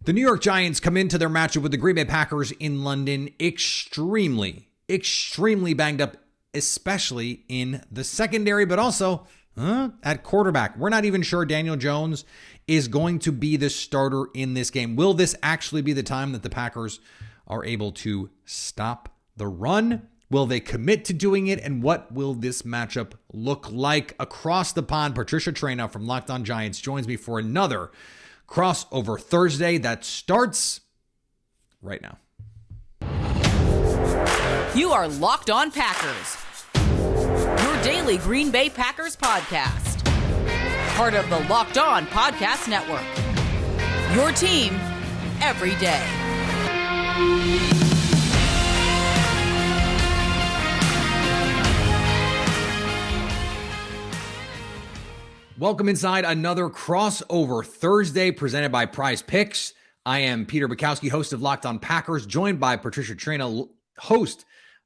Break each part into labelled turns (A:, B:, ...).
A: The New York Giants come into their matchup with the Green Bay Packers in London extremely banged up, especially in the secondary, but also at quarterback. We're not even sure Daniel Jones is going to be the starter in this game. Will this actually be the time that the Packers are able to stop the run? Will they commit to doing it? And what will this matchup look like? Across the pond, Patricia Traina from Locked On Giants joins me for another Crossover Thursday that starts right now.
B: You are Locked On Packers, your daily Green Bay Packers podcast. Part of the Locked On Podcast Network, your team every day.
A: Welcome inside another Crossover Thursday presented by PrizePicks. I am Peter Bukowski, host of Locked On Packers, joined by Patricia Traina, host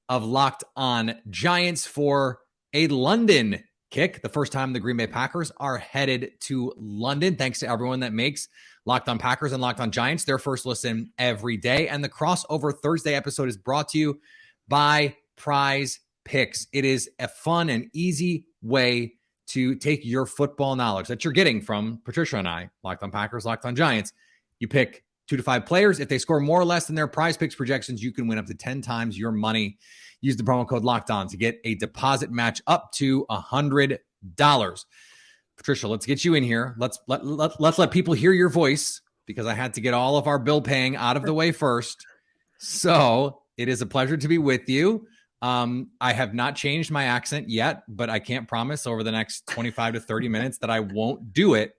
A: of Locked On Giants, for a London kick. The first time the Green Bay Packers are headed to London. Thanks to everyone that makes Locked On Packers and Locked On Giants their first listen every day. And the Crossover Thursday episode is brought to you by PrizePicks. It is a fun and easy way to take your football knowledge that you're getting from Patricia and I, Locked On Packers, Locked On Giants. You pick 2 to 5 players. If they score more or less than their PrizePicks projections, you can win up to 10 times your money. Use the promo code Locked On to get a deposit match up to $100. Patricia, let's get you in here. Let's let people hear your voice, because I had to get all of our bill paying out of the way first. So it is a pleasure to be with you. I have not changed my accent yet, but I can't promise over the next 25 to 30 minutes that I won't do it.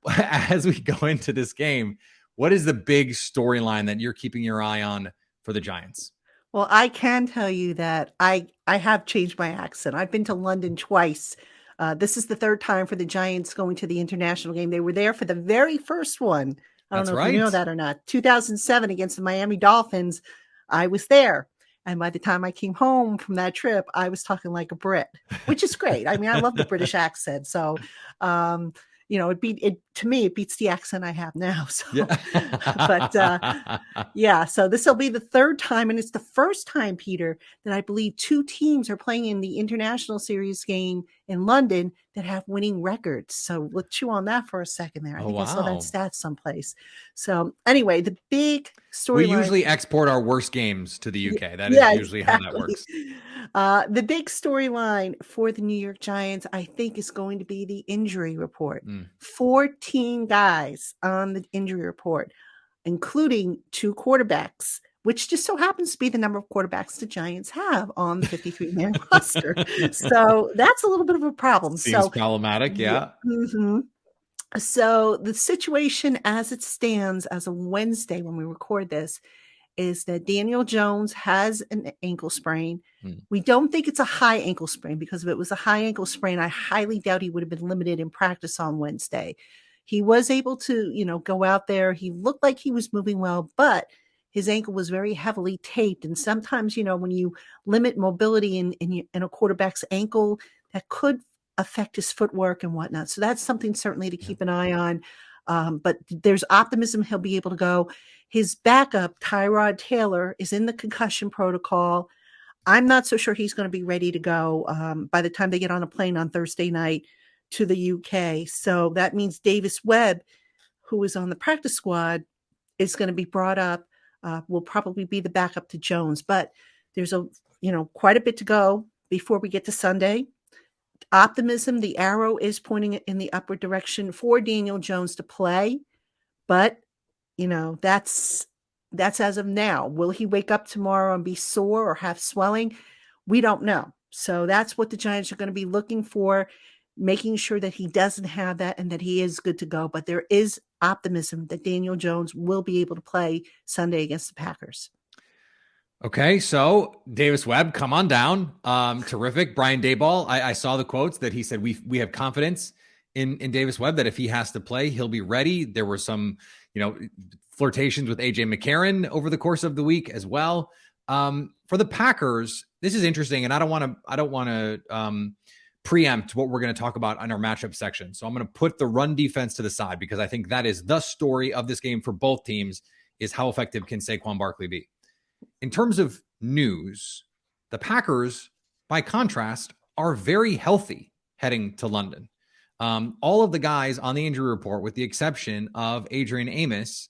A: As we go into this game, what is the big storyline that you're keeping your eye on for the Giants?
C: Well, I can tell you that I have changed my accent. I've been to London twice. This is the third time for the Giants going to the international game. They were there for the very first one. I don't know if you know that or not. 2007 against the Miami Dolphins. I was there. And by the time I came home from that trip, I was talking like a Brit, which is great. I mean, I love the British accent. So, to me, it beats the accent I have now. So, yeah. So this will be the third time, and it's the first time, Peter, that I believe 2 teams are playing in the international series game in London that have winning records. So let's chew on that for a second there. I think I saw that stat someplace. So anyway, the big story.
A: We usually export our worst games to the UK. That is usually how that works.
C: The big storyline for the New York Giants, I think, is going to be the injury report. 14 guys on the injury report, including 2 quarterbacks, which just so happens to be the number of quarterbacks the Giants have on the 53-man roster. So that's a little bit of a problem.
A: Seems problematic, yeah.
C: Mm-hmm. So the situation as it stands as of Wednesday when we record this is that Daniel Jones has an ankle sprain. We don't think it's a high ankle sprain, because if it was a high ankle sprain, I highly doubt he would have been limited in practice on Wednesday. He was able to, go out there. He looked like he was moving well, but his ankle was very heavily taped. And sometimes, when you limit mobility in a quarterback's ankle, that could affect his footwork and whatnot. So that's something certainly to keep an eye on. But there's optimism he'll be able to go. His backup, Tyrod Taylor, is in the concussion protocol. I'm not so sure he's going to be ready to go by the time they get on a plane on Thursday night to the UK. So that means Davis Webb, who is on the practice squad, is going to be brought up, will probably be the backup to Jones. But there's quite a bit to go before we get to Sunday. Optimism, the arrow is pointing in the upward direction for Daniel Jones to play. But, that's as of now. Will he wake up tomorrow and be sore or have swelling? We don't know. So that's what the Giants are going to be looking for, making sure that he doesn't have that and that he is good to go. But there is optimism that Daniel Jones will be able to play Sunday against the Packers.
A: Okay, so Davis Webb, come on down. Terrific. Brian Daboll, I saw the quotes that he said we have confidence in Davis Webb, that if he has to play, he'll be ready. There were some, flirtations with AJ McCarron over the course of the week as well. For the Packers, this is interesting, and I don't want to preempt what we're going to talk about on our matchup section. So I'm going to put the run defense to the side because I think that is the story of this game for both teams, is how effective can Saquon Barkley be. In terms of news, the Packers, by contrast, are very healthy heading to London. All of the guys on the injury report, with the exception of Adrian Amos,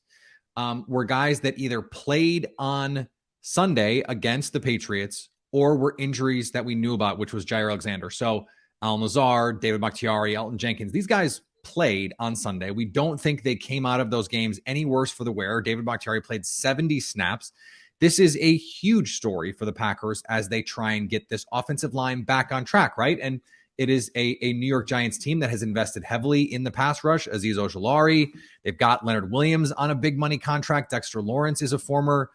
A: were guys that either played on Sunday against the Patriots or were injuries that we knew about, which was Jair Alexander. So Al Nazar, David Bakhtiari, Elton Jenkins, these guys played on Sunday. We don't think they came out of those games any worse for the wear. David Bakhtiari played 70 snaps. This is a huge story for the Packers as they try and get this offensive line back on track, right? And it is a New York Giants team that has invested heavily in the pass rush. Azeez Ojulari, they've got Leonard Williams on a big money contract. Dexter Lawrence is a former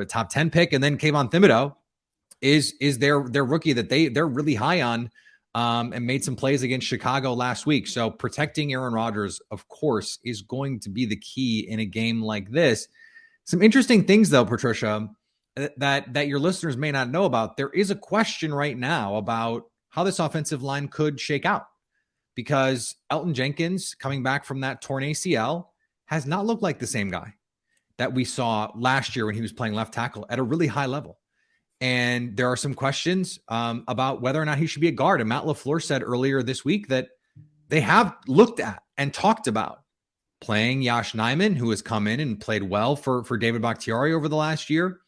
A: top 10 pick. And then Kayvon Thibodeau is their rookie that they're really high on, and made some plays against Chicago last week. So protecting Aaron Rodgers, of course, is going to be the key in a game like this. Some interesting things, though, Patricia, that your listeners may not know about. There is a question right now about how this offensive line could shake out, because Elton Jenkins, coming back from that torn ACL, has not looked like the same guy that we saw last year when he was playing left tackle at a really high level. And there are some questions about whether or not he should be a guard. And Matt LaFleur said earlier this week that they have looked at and talked about playing Yosh Nijman, who has come in and played well for David Bakhtiari over the last year,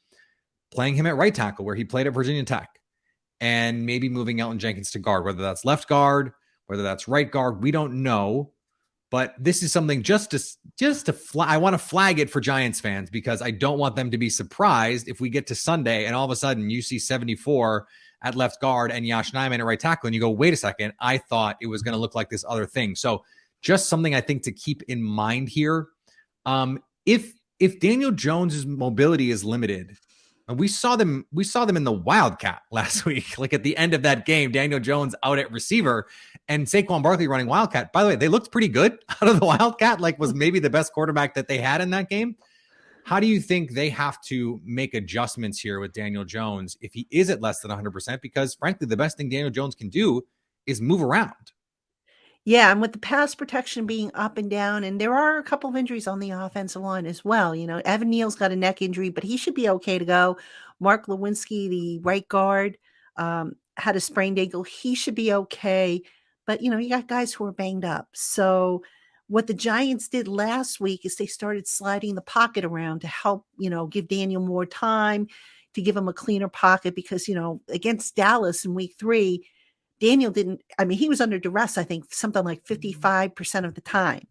A: playing him at right tackle where he played at Virginia Tech, and maybe moving Elton Jenkins to guard, whether that's left guard, whether that's right guard. We don't know. But this is something I want to flag it for Giants fans, because I don't want them to be surprised if we get to Sunday and all of a sudden you see 74 at left guard and Yosh Nijman at right tackle, and you go, wait a second, I thought it was going to look like this other thing. So just something I think to keep in mind here. If Daniel Jones's mobility is limited, and we saw them in the Wildcat last week, like at the end of that game, Daniel Jones out at receiver and Saquon Barkley running Wildcat. By the way, they looked pretty good out of the Wildcat, like was maybe the best quarterback that they had in that game. How do you think they have to make adjustments here with Daniel Jones if he is at less than 100%? Because frankly, the best thing Daniel Jones can do is move around.
C: Yeah, and with the pass protection being up and down, and there are a couple of injuries on the offensive line as well. You know, Evan Neal's got a neck injury, but he should be okay to go. Mark Lewinsky, the right guard, had a sprained ankle. He should be okay. But, you know, you got guys who are banged up. So what the Giants did last week is they started sliding the pocket around to help, you know, give Daniel more time, to give him a cleaner pocket, because, you know, against Dallas in week 3, Daniel he was under duress, I think, something like 55% of the time.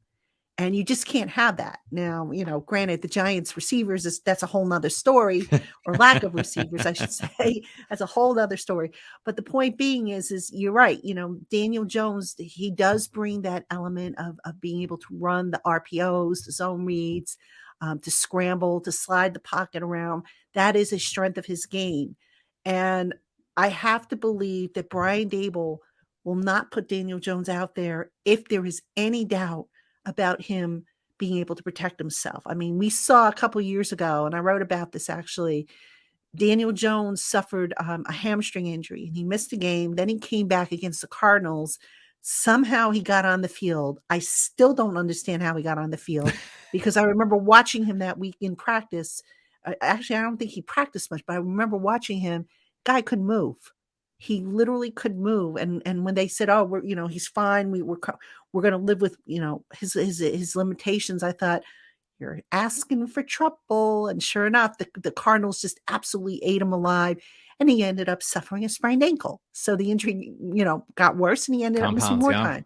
C: And you just can't have that. Now, you know, granted, the Giants receivers, that's a whole nother story, or lack of receivers, I should say. That's a whole nother story. But the point being is you're right. You know, Daniel Jones, he does bring that element of being able to run the RPOs, the zone reads, to scramble, to slide the pocket around. That is a strength of his game. And I have to believe that Brian Daboll will not put Daniel Jones out there if there is any doubt about him being able to protect himself. I mean, we saw a couple years ago, and I wrote about this actually, Daniel Jones suffered a hamstring injury and he missed a game. Then he came back against the Cardinals. Somehow he got on the field. I still don't understand how he got on the field, because I remember watching him that week in practice. Actually, I don't think he practiced much, but I remember watching him. Guy could move. He literally could move. And when they said, "Oh, he's fine. We're going to live with, his limitations," I thought, you're asking for trouble. And sure enough, the Cardinals just absolutely ate him alive. And he ended up suffering a sprained ankle. So the injury, got worse, and he ended up missing more time.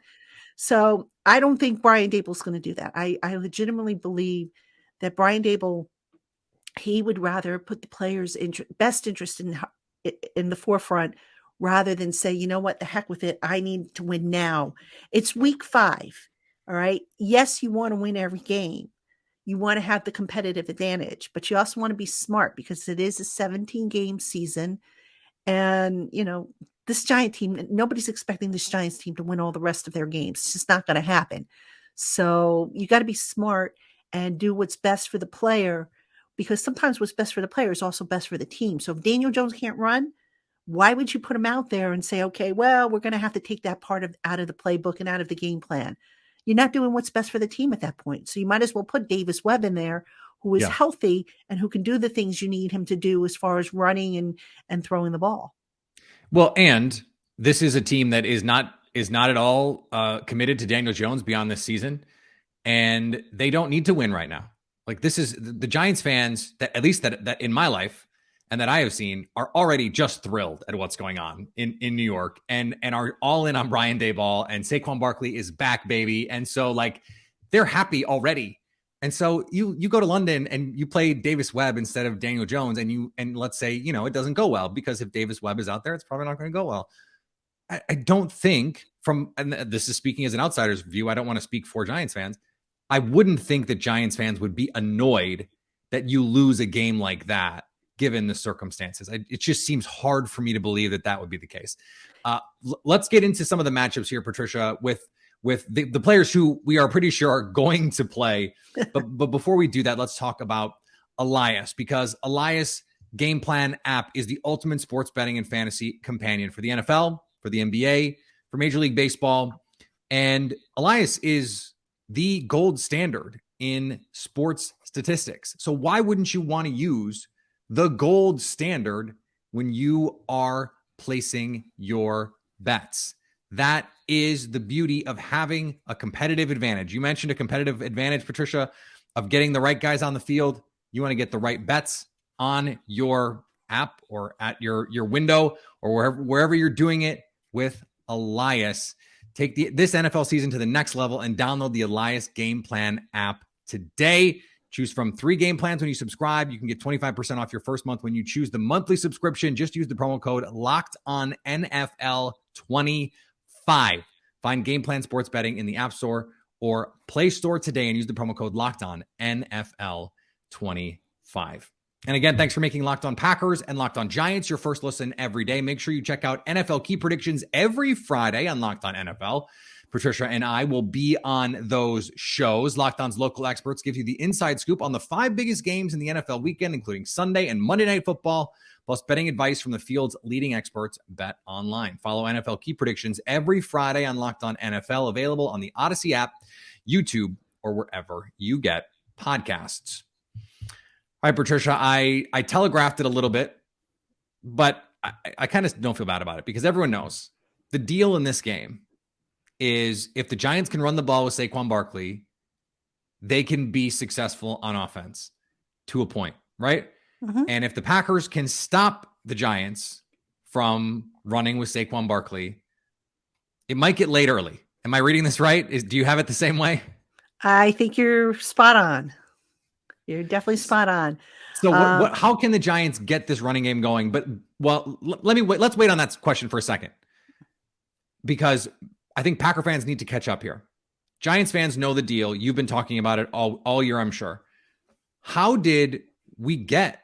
C: So I don't think Brian Daboll's going to do that. I legitimately believe that Brian Daboll, he would rather put the players' best interest in the forefront, rather than say, you know what, the heck with it, I need to win now. It's week 5. All right. Yes, you want to win every game. You want to have the competitive advantage, but you also want to be smart, because it is a 17-game season. And, this Giant team, nobody's expecting this Giants team to win all the rest of their games. It's just not going to happen. So you got to be smart and do what's best for the player, because sometimes what's best for the player is also best for the team. So if Daniel Jones can't run, Why would you put him out there and say, okay, well, we're going to have to take that part out of the playbook and out of the game plan? You're not doing what's best for the team at that point. So you might as well put Davis Webb in there, who is healthy and who can do the things you need him to do as far as running and throwing the ball.
A: Well, and this is a team that is not at all committed to Daniel Jones beyond this season, and they don't need to win right now. Like, this is the Giants fans that, at least that in my life and that I have seen, are already just thrilled at what's going on in New York and are all in on Brian Daboll, and Saquon Barkley is back, baby. And so, like, they're happy already. And so you go to London and you play Davis Webb instead of Daniel Jones, and let's say, it doesn't go well, because if Davis Webb is out there, it's probably not going to go well. I don't think, and this is speaking as an outsider's view, I don't want to speak for Giants fans, I wouldn't think that Giants fans would be annoyed that you lose a game like that, given the circumstances. It just seems hard for me to believe that would be the case. Let's get into some of the matchups here, Patricia, with the players who we are pretty sure are going to play. But before we do that, let's talk about Elias, because Elias Game Plan app is the ultimate sports betting and fantasy companion for the NFL, for the NBA, for Major League Baseball. And Elias is the gold standard in sports statistics. So why wouldn't you want to use the gold standard when you are placing your bets? That is the beauty of having a competitive advantage. You mentioned a competitive advantage, Patricia, of getting the right guys on the field. You want to get the right bets on your app or at your window or wherever you're doing it with Elias. Take this NFL season to the next level and download the Elias Game Plan app today. Choose from 3 game plans when you subscribe. You can get 25% off your first month when you choose the monthly subscription. Just use the promo code LOCKEDONNFL25. Find Game Plan Sports Betting in the App Store or Play Store today and use the promo code LOCKEDONNFL25. And again, thanks for making Locked On Packers and Locked On Giants your first listen every day. Make sure you check out NFL Key Predictions every Friday on Locked On NFL. Patricia and I will be on those shows. Locked On's local experts give you the inside scoop on the 5 biggest games in the NFL weekend, including Sunday and Monday Night Football, plus betting advice from the field's leading experts, Bet Online. Follow NFL Key Predictions every Friday on Locked On NFL, available on the Odyssey app, YouTube, or wherever you get podcasts. All right, Patricia, I telegraphed it a little bit, but I kind of don't feel bad about it, because everyone knows the deal in this game is if the Giants can run the ball with Saquon Barkley, they can be successful on offense to a point, right? Mm-hmm. And if the Packers can stop the Giants from running with Saquon Barkley, it might get late early. Am I reading this right? Do you have it the same way?
C: I think you're spot on. You're definitely spot on.
A: So how can the Giants get this running game going? Let's wait on that question for a second, because I think Packer fans need to catch up here. Giants fans know the deal. You've been talking about it all year, I'm sure. How did we get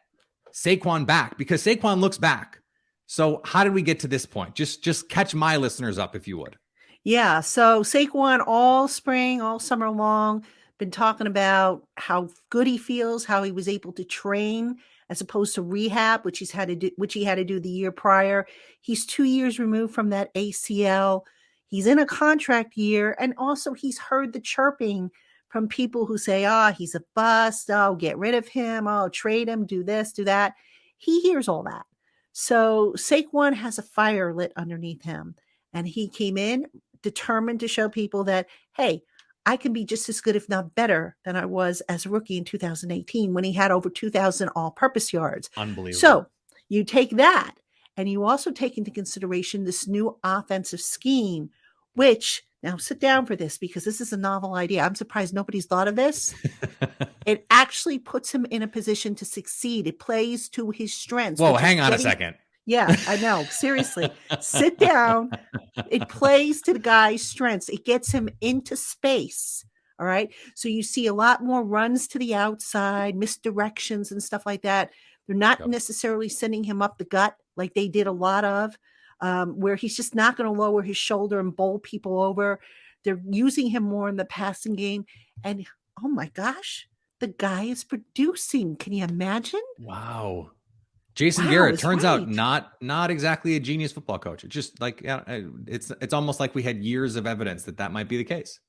A: Saquon back? Because Saquon looks back. So how did we get to this point? Just catch my listeners up, if you would.
C: Yeah. So Saquon all spring, all summer long, been talking about how good he feels, how he was able to train as opposed to rehab, which he had to do the year prior. He's 2 years removed from that ACL. He's in a contract year, and also he's heard the chirping from people who say, he's a bust, get rid of him, trade him, do this, do that. He hears all that. So Saquon has a fire lit underneath him, and he came in determined to show people that, hey, I can be just as good, if not better, than I was as a rookie in 2018 when he had over 2,000 all-purpose yards.
A: Unbelievable.
C: So you take that, and you also take into consideration this new offensive scheme, which, now sit down for this, because this is a novel idea. I'm surprised nobody's thought of this. It actually puts him in a position to succeed. It plays to his strengths.
A: Whoa, hang on a second.
C: Yeah, I know. Seriously. Sit down. It plays to the guy's strengths. It gets him into space. All right. So you see a lot more runs to the outside, misdirections and stuff like that. They're not necessarily sending him up the gut like they did a lot of, where he's just not going to lower his shoulder and bowl people over. They're using him more in the passing game. And oh my gosh, the guy is producing. Can you imagine?
A: Wow. Jason
C: Wow,
A: Garrett
C: is
A: turns out
C: right.
A: not exactly a genius football coach. It's just like, it's almost like we had years of evidence that might be the case.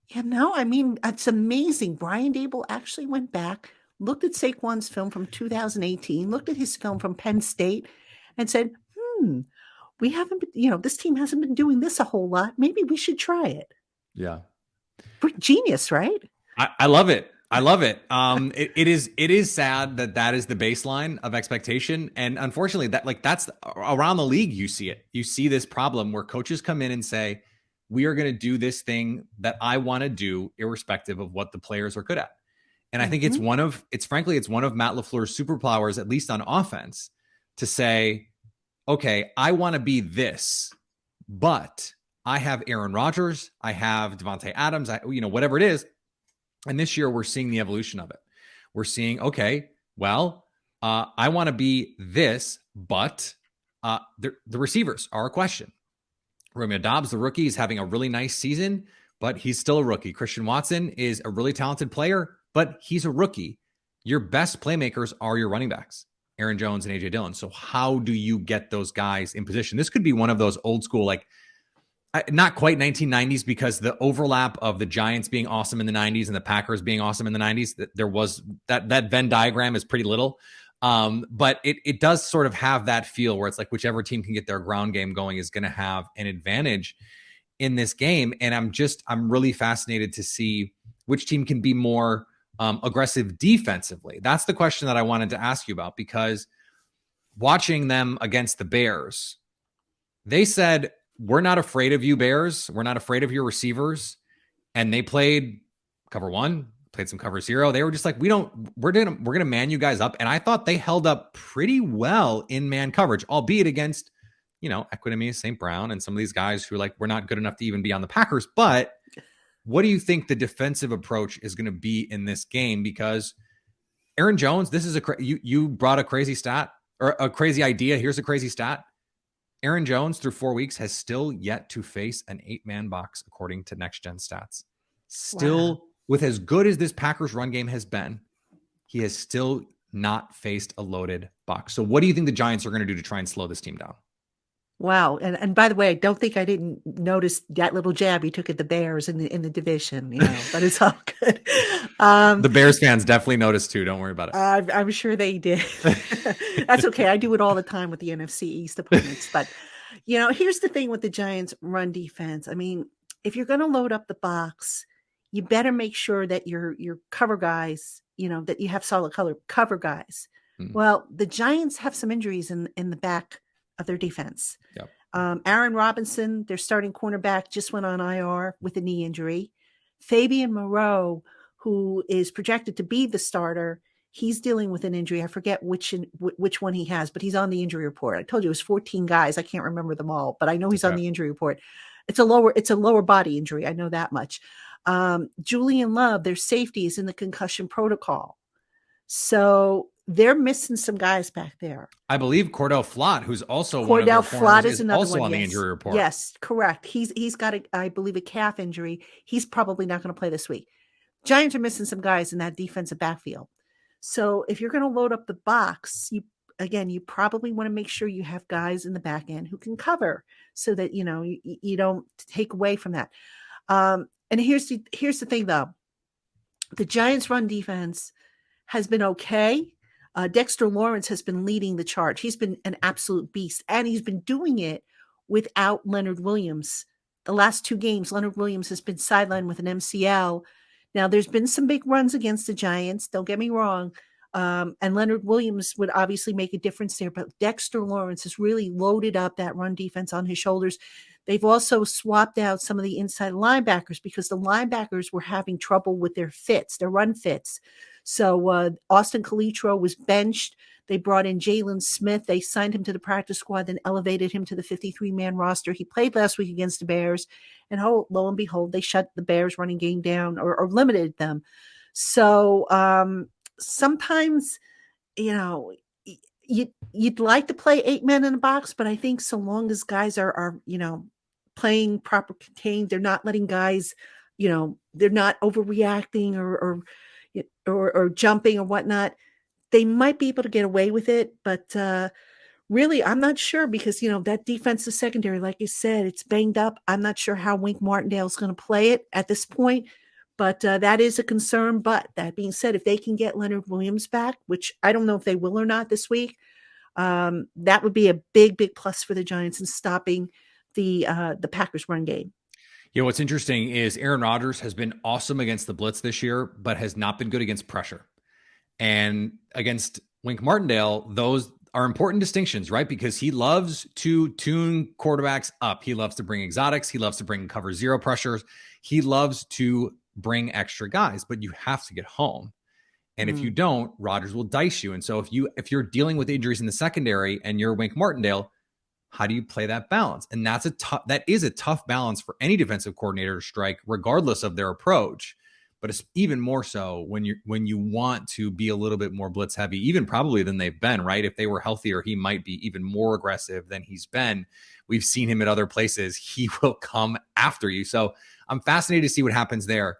C: Yeah, no, I mean, it's amazing. Brian Dable actually went back, looked at Saquon's film from 2018, looked at his film from Penn State, and said, we haven't been, this team hasn't been doing this a whole lot. Maybe we should try it.
A: Yeah.
C: Genius, right?
A: I love it. I love it. It is sad that is the baseline of expectation. And unfortunately that's around the league. You see it. You see this problem where coaches come in and say, we are going to do this thing that I want to do irrespective of what the players are good at. And I think it's one of Matt LaFleur's superpowers, at least on offense, to say, okay, I want to be this, but I have Aaron Rodgers, I have Devontae Adams, whatever it is. And this year we're seeing the evolution of it. We're seeing, okay, well, I want to be this, but the receivers are a question. Romeo Doubs, the rookie, is having a really nice season, but he's still a rookie. Christian Watson is a really talented player, but he's a rookie. Your best playmakers are your running backs, Aaron Jones and AJ Dillon. So how do you get those guys in position? This could be one of those old school, not quite 1990s, because the overlap of the Giants being awesome in the 90s and the Packers being awesome in the 90s, there was that Venn diagram is pretty little. But it does sort of have that feel where it's like whichever team can get their ground game going is going to have an advantage in this game. And I'm really fascinated to see which team can be more aggressive defensively. That's the question that I wanted to ask you about, because watching them against the Bears, they said, we're not afraid of you, Bears. We're not afraid of your receivers. And they played cover one, played some cover zero. They were just like, we're going to man you guys up. And I thought they held up pretty well in man coverage, albeit against, Equinemi, St. Brown, and some of these guys who we're not good enough to even be on the Packers. But what do you think the defensive approach is going to be in this game? Because Aaron Jones, this is you brought a crazy stat or a crazy idea. Here's a crazy stat. Aaron Jones, through 4 weeks, has still yet to face an 8-man box, according to Next Gen Stats. Still, with as good as this Packers run game has been, he has still not faced a loaded box. So what do you think the Giants are going to do to try and slow this team down?
C: Wow. And by the way, I don't think I didn't notice that little jab he took at the Bears in the division, but it's all good.
A: The Bears fans definitely noticed too. Don't worry about it.
C: I'm sure they did. That's okay. I do it all the time with the NFC East opponents. But, here's the thing with the Giants run defense. I mean, if you're going to load up the box, you better make sure that your cover guys, that you have solid cover guys. Well, the Giants have some injuries in the back of their defense.
A: Yep.
C: Aaron Robinson, their starting cornerback, just went on IR with a knee injury. Fabian Moreau, who is projected to be the starter, he's dealing with an injury. I forget which one he has, but he's on the injury report. I told you it was 14 guys. I can't remember them all, but I know he's on the injury report. It's a lower body injury. I know that much. Julian Love, their safety, is in the concussion protocol. So they're missing some guys back there.
A: I believe Cordell Flott, who's also one of their corners, is also on the injury report.
C: Yes, correct. He's got I believe a calf injury. He's probably not going to play this week. Giants are missing some guys in that defensive backfield. So if you're going to load up the box, you probably want to make sure you have guys in the back end who can cover, so that you don't take away from that. And here's the thing, though. The Giants' run defense has been okay. Dexter Lawrence has been leading the charge. He's been an absolute beast, and he's been doing it without Leonard Williams. The last 2 games, Leonard Williams has been sidelined with an MCL. Now, there's been some big runs against the Giants, don't get me wrong, and Leonard Williams would obviously make a difference there, but Dexter Lawrence has really loaded up that run defense on his shoulders. They've also swapped out some of the inside linebackers because the linebackers were having trouble with their run fits. So Austin Calitro was benched. They brought in Jalen Smith. They signed him to the practice squad, then elevated him to the 53-man roster. He played last week against the Bears, and lo and behold, they shut the Bears running game down or limited them. So sometimes, you'd like to play 8 men in a box, but I think so long as guys are playing proper contained, they're not letting guys, they're not overreacting or jumping or whatnot, they might be able to get away with it, but really, I'm not sure because, that defensive secondary, like you said, it's banged up. I'm not sure how Wink Martindale is going to play it at this point, but that is a concern. But that being said, if they can get Leonard Williams back, which I don't know if they will or not this week, that would be a big, big plus for the Giants in stopping the Packers run game.
A: What's interesting is Aaron Rodgers has been awesome against the blitz this year, but has not been good against pressure. And against Wink Martindale, those are important distinctions, right? Because he loves to tune quarterbacks up. He loves to bring exotics. He loves to bring cover zero pressures. He loves to bring extra guys, but you have to get home. And if you don't, Rodgers will dice you. And so if you're dealing with injuries in the secondary and you're Wink Martindale, how do you play that balance? And that is a tough balance for any defensive coordinator to strike, regardless of their approach. But it's even more so when you want to be a little bit more blitz heavy, even probably than they've been, right? If they were healthier, he might be even more aggressive than he's been. We've seen him at other places. He will come after you. So I'm fascinated to see what happens there.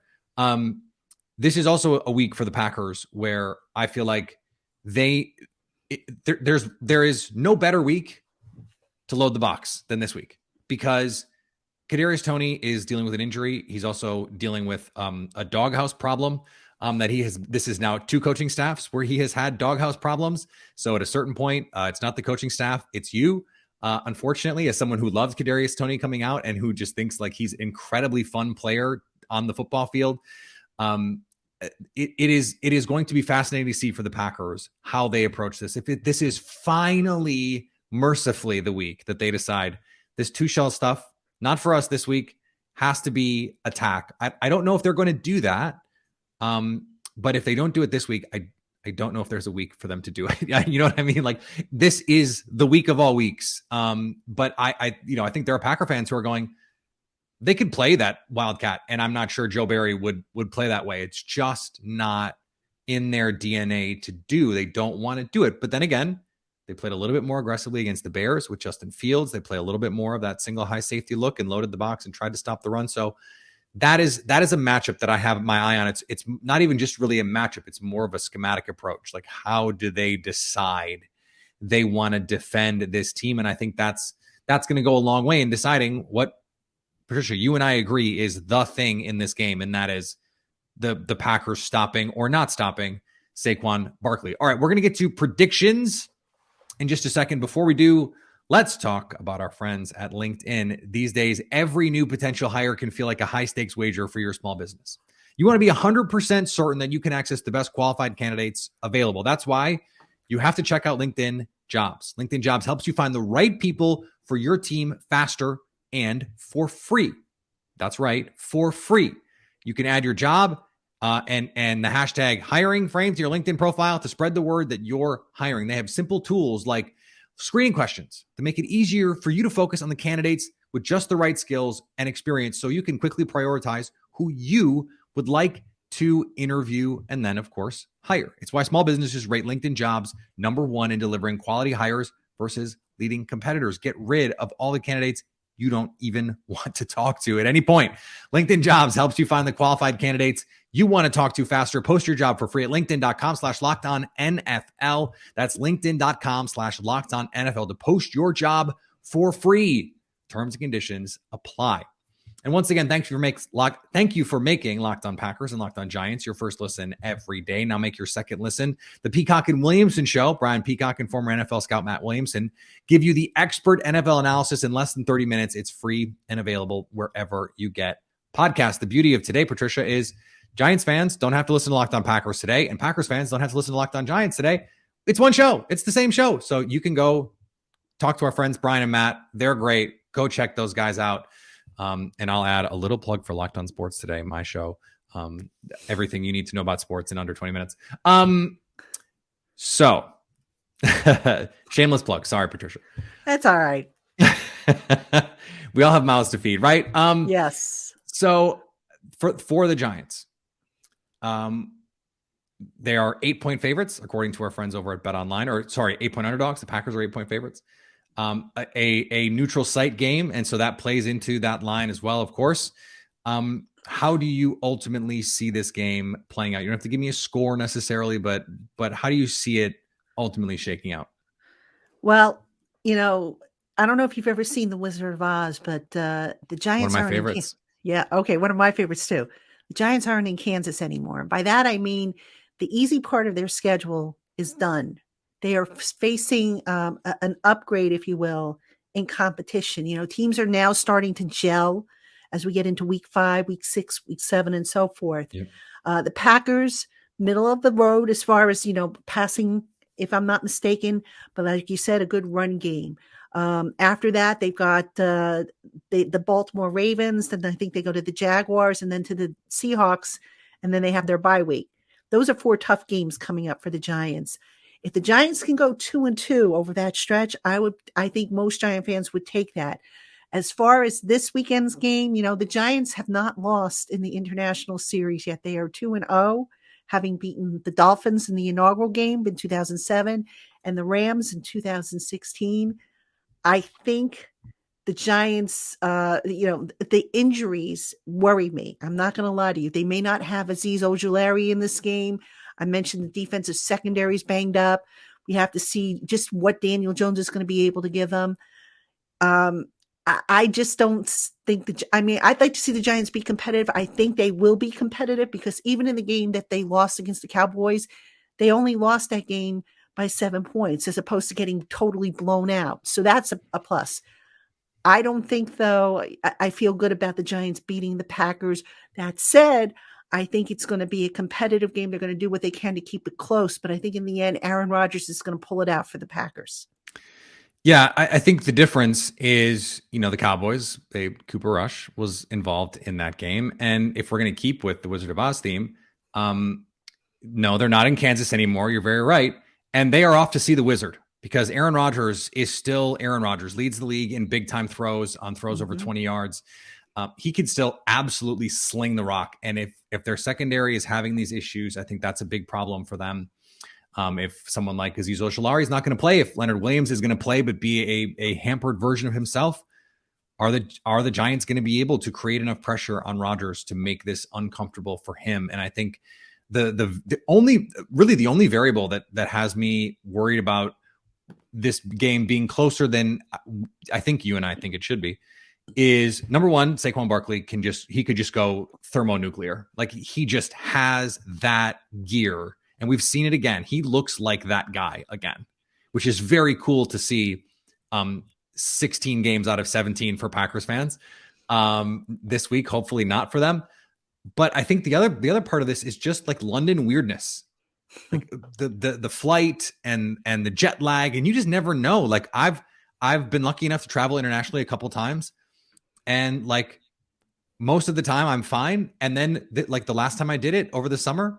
A: This is also a week for the Packers where I feel like there is no better week to load the box than this week, because Kadarius Toney is dealing with an injury. He's also dealing with a doghouse problem that he has. This is now 2 coaching staffs where he has had doghouse problems. So at a certain point, it's not the coaching staff, it's you. Unfortunately, as someone who loves Kadarius Toney coming out and who just thinks like he's an incredibly fun player on the football field, it is going to be fascinating to see for the Packers how they approach this. This is finally, mercifully, the week that they decide this 2-shell stuff, not for us this week, has to be attack. I don't know if they're going to do that. But if they don't do it this week, I don't know if there's a week for them to do it. You know what I mean? Like, this is the week of all weeks. But I think there are Packer fans who are going, they could play that Wildcat, and I'm not sure Joe Barry would play that way. It's just not in their DNA to do. They don't want to do it. But then again, they played a little bit more aggressively against the Bears with Justin Fields. They play a little bit more of that single high safety look and loaded the box and tried to stop the run. So that is a matchup that I have my eye on. It's not even just really a matchup. It's more of a schematic approach. Like, how do they decide they want to defend this team? And I think that's going to go a long way in deciding what, Patricia, you and I agree is the thing in this game. And that is the Packers stopping or not stopping Saquon Barkley. All right, we're going to get to predictions in just a second. Before we do, let's talk about our friends at LinkedIn. These days, every new potential hire can feel like a high-stakes wager for your small business. You want to be 100% certain that you can access the best qualified candidates available. That's why you have to check out LinkedIn Jobs. LinkedIn Jobs helps you find the right people for your team faster and for free. That's right, for free. You can add your job and the hashtag hiring frame to your LinkedIn profile to spread the word that you're hiring. They have simple tools like screening questions to make it easier for you to focus on the candidates with just the right skills and experience, so you can quickly prioritize who you would like to interview and then, of course, hire. It's why small businesses rate LinkedIn Jobs #1 in delivering quality hires versus leading competitors. Get rid of all the candidates you don't even want to talk to at any point. LinkedIn Jobs helps you find the qualified candidates you want to talk to faster. Post your job for free at linkedin.com/lockedonnfl. That's linkedin.com/lockedonnfl to post your job for free. Terms and conditions apply. And once again, thank you for making Locked On Packers and Locked On Giants your first listen every day. Now make your second listen the Peacock and Williamson Show. Brian Peacock and former NFL scout Matt Williamson give you the expert NFL analysis in less than 30 minutes. It's free and available wherever you get podcasts. The beauty of today, Patricia, is Giants fans don't have to listen to Locked On Packers today, and Packers fans don't have to listen to Locked On Giants today. It's one show. It's the same show. So you can go talk to our friends Brian and Matt. They're great. Go check those guys out. And I'll add a little plug for Locked On Sports Today, my show. Everything you need to know about sports in under 20 minutes. So shameless plug. Sorry, Patricia.
C: That's all right.
A: We all have mouths to feed, right?
C: Yes.
A: So for the Giants, they are 8-point favorites, according to our friends over at BetOnline, 8-point underdogs. The Packers are 8-point favorites. A neutral site game, and so that plays into that line as well, of course. How do you ultimately see this game playing out? You don't have to give me a score necessarily, but how do you see it ultimately shaking out?
C: Well, I don't know if you've ever seen The Wizard of Oz, but the
A: One of
C: Giants
A: my
C: aren't in
A: favorites.
C: Yeah, okay, one of my favorites too. The Giants aren't in Kansas anymore. By that I mean the easy part of their schedule is done. They are facing an upgrade, if you will, in competition. Teams are now starting to gel as we get into week 5, week 6, week 7, and so forth.
A: Yep.
C: The Packers, middle of the road as far as, passing, if I'm not mistaken, but like you said, a good run game. After that, they've got the Baltimore Ravens. Then I think they go to the Jaguars and then to the Seahawks. And then they have their bye week. Those are 4 tough games coming up for the Giants. If the Giants can go 2-2 over that stretch, I think most Giant fans would take that. As far as this weekend's game, the Giants have not lost in the international series yet. They are 2-0, having beaten the Dolphins in the inaugural game in 2007 and the Rams in 2016. I think the Giants, the injuries worry me. I'm not going to lie to you. They may not have Azeez Ojulari in this game. I mentioned the defensive secondary is banged up. We have to see just what Daniel Jones is going to be able to give them. I just don't think I'd like to see the Giants be competitive. I think they will be competitive because even in the game that they lost against the Cowboys, they only lost that game by 7 points as opposed to getting totally blown out. So that's a plus. I don't think, though, I feel good about the Giants beating the Packers. That said, I think it's going to be a competitive game. They're going to do what they can to keep it close. But I think in the end, Aaron Rodgers is going to pull it out for the Packers.
A: Yeah, I think the difference is, the Cowboys, Cooper Rush was involved in that game. And if we're going to keep with the Wizard of Oz theme, no, they're not in Kansas anymore. You're very right. And they are off to see the Wizard because Aaron Rodgers is still Aaron Rodgers, leads the league in big time throws on throws over 20 yards. He could still absolutely sling the rock. And if their secondary is having these issues, I think that's a big problem for them. If someone like Azeez Ojulari is not going to play, if Leonard Williams is going to play but be a hampered version of himself, are the Giants going to be able to create enough pressure on Rodgers to make this uncomfortable for him? And I think the only variable that has me worried about this game being closer than I think you and I think it should be is number one, Saquon Barkley could just go thermonuclear. Like he just has that gear. And we've seen it again. He looks like that guy again, which is very cool to see. 16 games out of 17 for Packers fans this week. Hopefully not for them. But I think the other part of this is just like London weirdness, like the flight and the jet lag, and you just never know. Like I've been lucky enough to travel internationally a couple times, and like most of the time I'm fine. And then like the last time I did it over the summer,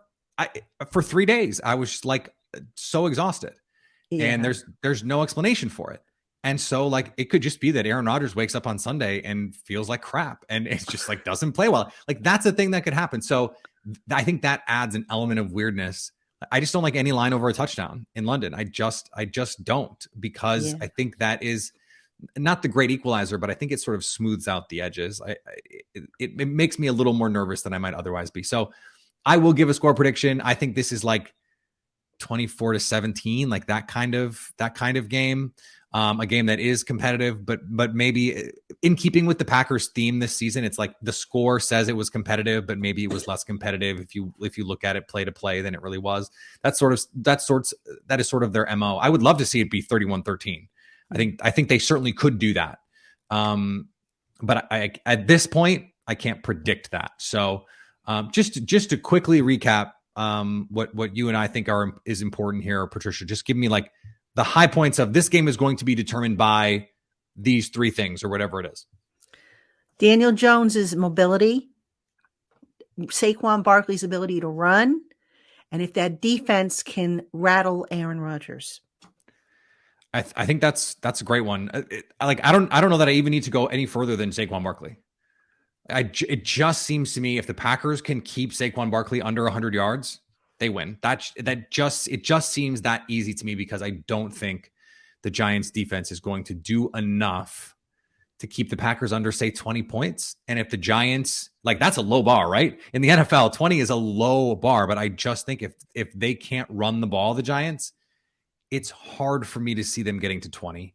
A: for 3 days, I was like so exhausted and there's no explanation for it. And so like, it could just be that Aaron Rodgers wakes up on Sunday and feels like crap and it's just like, doesn't play well. Like that's a thing that could happen. So I think that adds an element of weirdness. I just don't like any line over a touchdown in London. I just don't, because I think that is not the great equalizer, but I think it sort of smooths out the edges. It makes me a little more nervous than I might otherwise be. So I will give a score prediction. I think this is like 24-17, like that kind of game. A game that is competitive, but maybe in keeping with the Packers theme this season, it's like the score says it was competitive, but maybe it was less competitive if you look at it play to play than it really was. That is sort of their MO. I would love to see it be 31-13. I think they certainly could do that. But at this point, I can't predict that. So just to quickly recap what you and I think is important here, Patricia, just give me like the high points of this game is going to be determined by these 3 things or whatever it is.
C: Daniel Jones's mobility, Saquon Barkley's ability to run, and if that defense can rattle Aaron Rodgers.
A: I think that's a great one. I don't know that I even need to go any further than Saquon Barkley. It just seems to me if the Packers can keep Saquon Barkley under 100 yards, they win. It just seems that easy to me because I don't think the Giants defense is going to do enough to keep the Packers under, say, 20 points. And if the Giants, like, that's a low bar, right? In the NFL, 20 is a low bar. But I just think if they can't run the ball, the Giants, it's hard for me to see them getting to 20,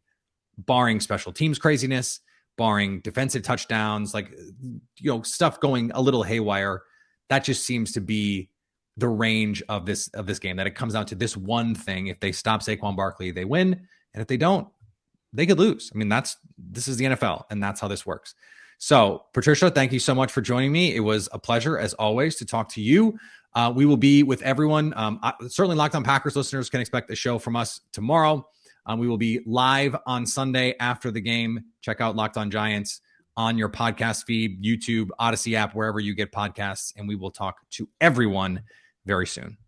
A: barring special teams craziness, barring defensive touchdowns, like, stuff going a little haywire. That just seems to be the range of this game, that it comes down to this one thing. If they stop Saquon Barkley, they win. And if they don't, they could lose. I mean, this is the NFL, and that's how this works. So, Patricia, thank you so much for joining me. It was a pleasure, as always, to talk to you. We will be with everyone. Certainly, Locked On Packers listeners can expect a show from us tomorrow. We will be live on Sunday after the game. Check out Locked On Giants on your podcast feed, YouTube, Odyssey app, wherever you get podcasts, and we will talk to everyone very soon.